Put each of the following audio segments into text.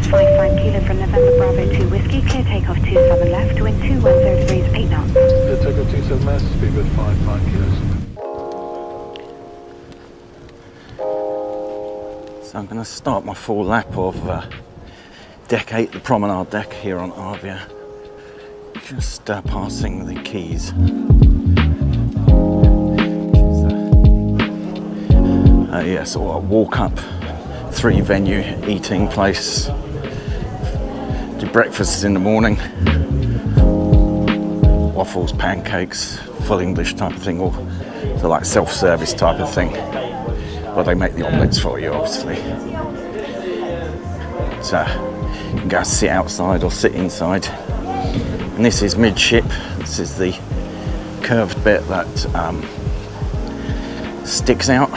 55 kilo from November Bravo 2 Whiskey, clear takeoff 27 left, wind 210 degrees, 8 knots. Clear takeoff 27 left, speed with 55 kilos. So I'm going to start my full lap of Deck 8, the Promenade Deck here on Arvia. Just passing the quays. Yeah, sort of walk-up 3-venue eating place. Do breakfasts in the morning. Waffles, pancakes, full English type of thing, or so like self-service type of thing. Well, they make the omelettes for you, obviously. So you can go sit outside or sit inside. And this is Midship. This is the curved bit that sticks out.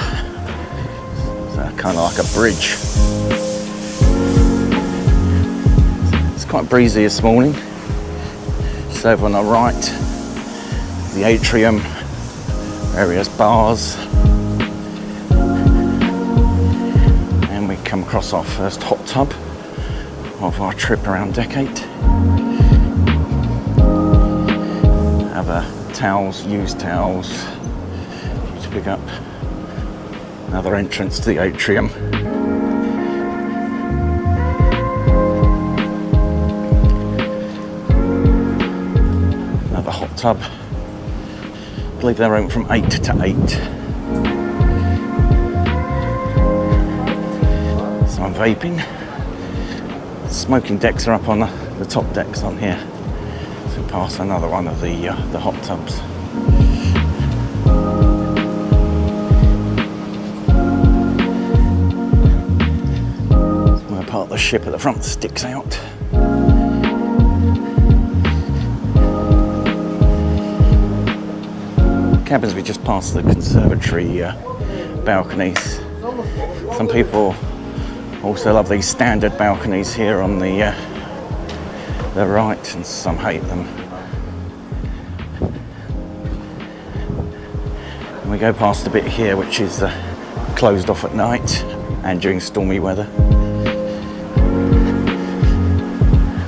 So kind of like a bridge. It's quite breezy this morning. Just over on the right, the atrium, various bars. And we come across our first hot tub of our trip around Deck 8. Have towels, used towels to pick up. Another entrance to the atrium. Another hot tub. I believe they're open from 8 to 8. So I'm vaping. Smoking decks are up on the top decks on here. So past another one of the hot tubs. So where part of the ship at the front sticks out. Cabins, we just passed the conservatory balconies. Some people also love these standard balconies here on the right, and some hate them. And we go past a bit here which is closed off at night and during stormy weather.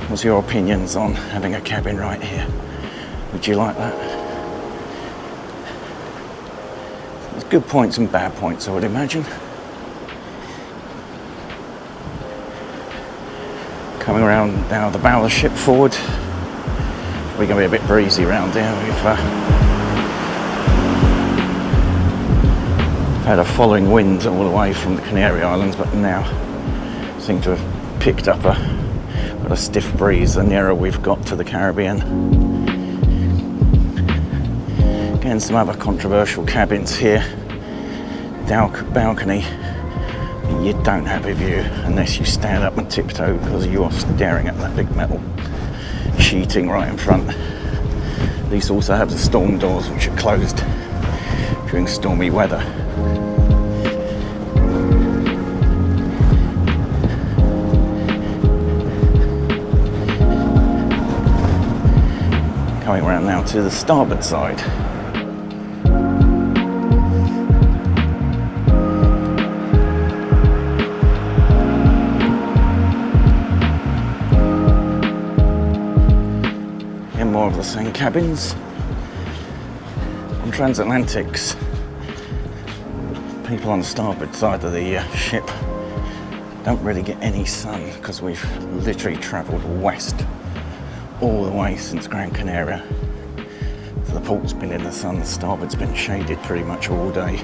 What's your opinions on having a cabin right here? Would you like that? There's good points and bad points, I would imagine. Coming around now the bow of the ship forward. We're going to be a bit breezy around here. We've had a following wind all the way from the Canary Islands, but now seem to have picked up a stiff breeze the nearer we've got to the Caribbean. Again, some other controversial cabins here. Balcony. You don't have a view unless you stand up and tiptoe, because you are staring at that big metal sheeting right in front. These also have the storm doors, which are closed during stormy weather. Coming around now to the starboard side. More of the same cabins. On TransAtlantics, people on the starboard side of the ship don't really get any sun, because we've literally travelled west all the way since Gran Canaria. So the port's been in the sun, the starboard's been shaded pretty much all day.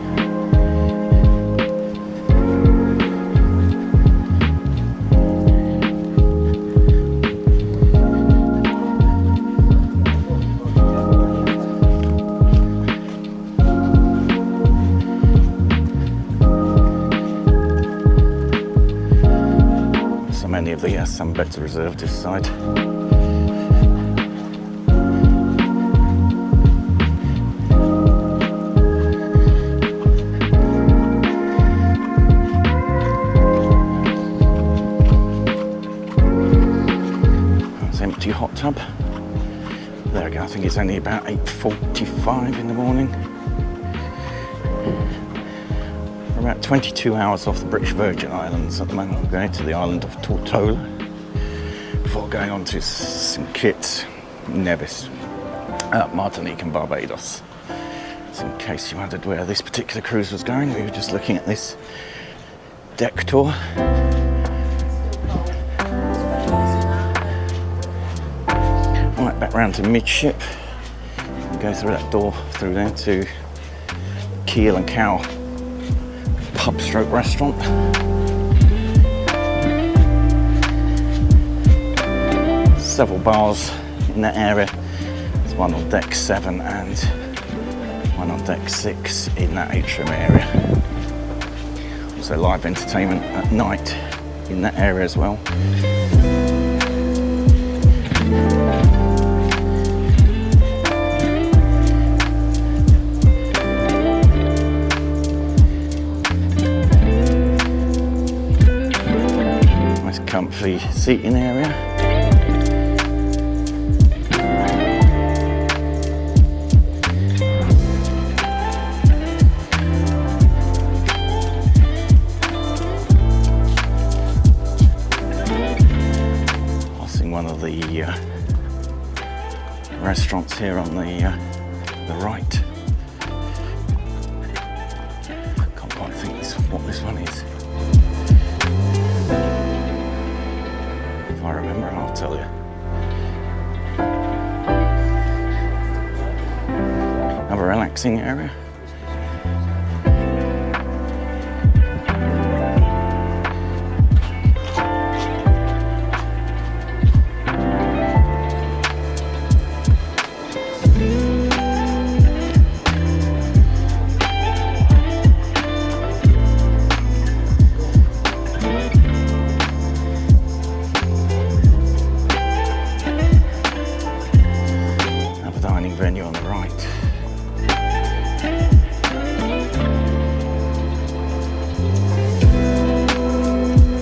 Many of the sunbeds are reserved this side. That's empty hot tub. There we go, I think it's only about 8:45 in the morning. We're about 22 hours off the British Virgin Islands at the moment. We're going to the island of Tortola. before going on to St Kitts, Nevis, Martinique and Barbados. So in case you wondered where this particular cruise was going, we were just looking at this deck tour. Right, back round to Midship. Go through that door through there to Keel and Cow pub stroke restaurant. Several bars in that area. There's one on deck 7 and one on deck 6 in that atrium area. Also live entertainment at night in that area as well. Nice comfy seating area. Restaurants here on the right. Can't quite think what this one is. If I remember, I'll tell you. Another relaxing area. Venue on the right.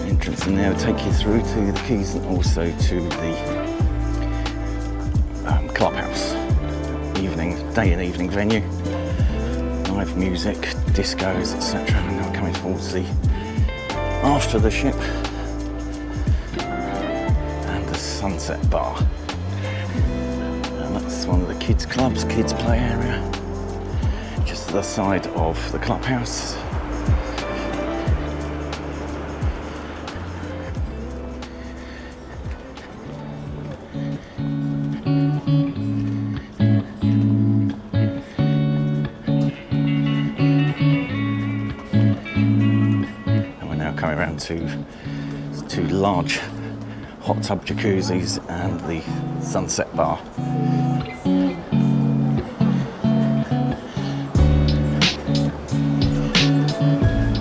Entrance in there will take you through to the quays and also to the clubhouse. Day and evening venue. Live music, discos, etc. And now coming towards the after the ship and the sunset bar. That's one of the kids' clubs, kids' play area, just to the side of the clubhouse. And we're now coming around to two large hot tub jacuzzis and the sunset bar.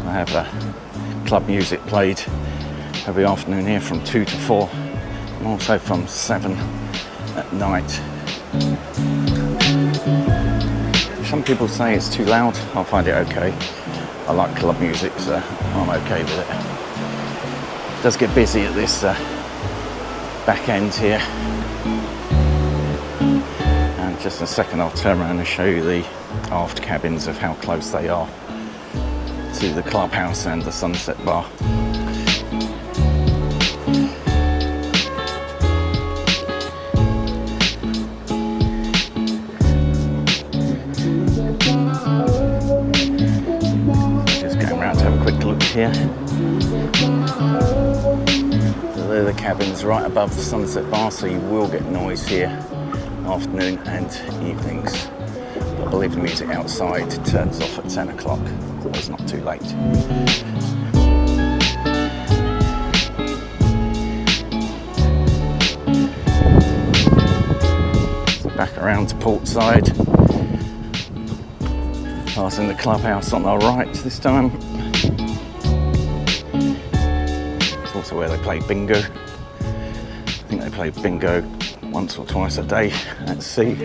I have club music played every afternoon here from 2 to 4 and also from 7 at night. Some people say it's too loud. I find it okay. I like club music, so I'm okay with it. It does get busy at this back end here. And just in a second I'll turn around and show you the aft cabins of how close they are to the clubhouse and the sunset bar. Just going around to have a quick look here. So there are the cabins right above the sunset bar, so you will get noise here afternoon and evenings. I believe the music outside turns off at 10 o'clock, so it's not too late. So back around to port side, passing the clubhouse on our right this time. It's also where they play bingo. I think they play bingo once or twice a day at sea.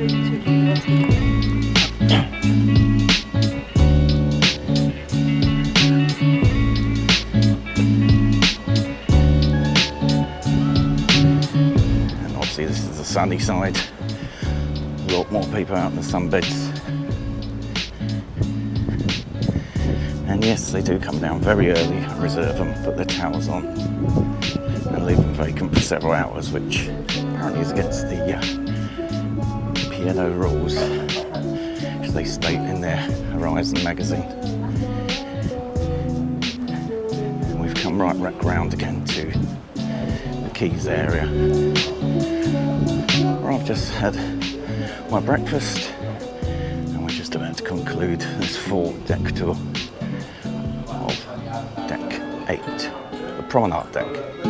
And obviously this is the sunny side. A lot more people out in the sunbeds. And yes, they do come down very early and reserve them, put their towels on and leave them vacant for several hours, which apparently is against the P&O rules, which they state in their Horizon magazine. And we've come right back round again to the Keys area, where I've just had my breakfast, and we're just about to conclude this full deck tour of Deck 8, the Promenade Deck.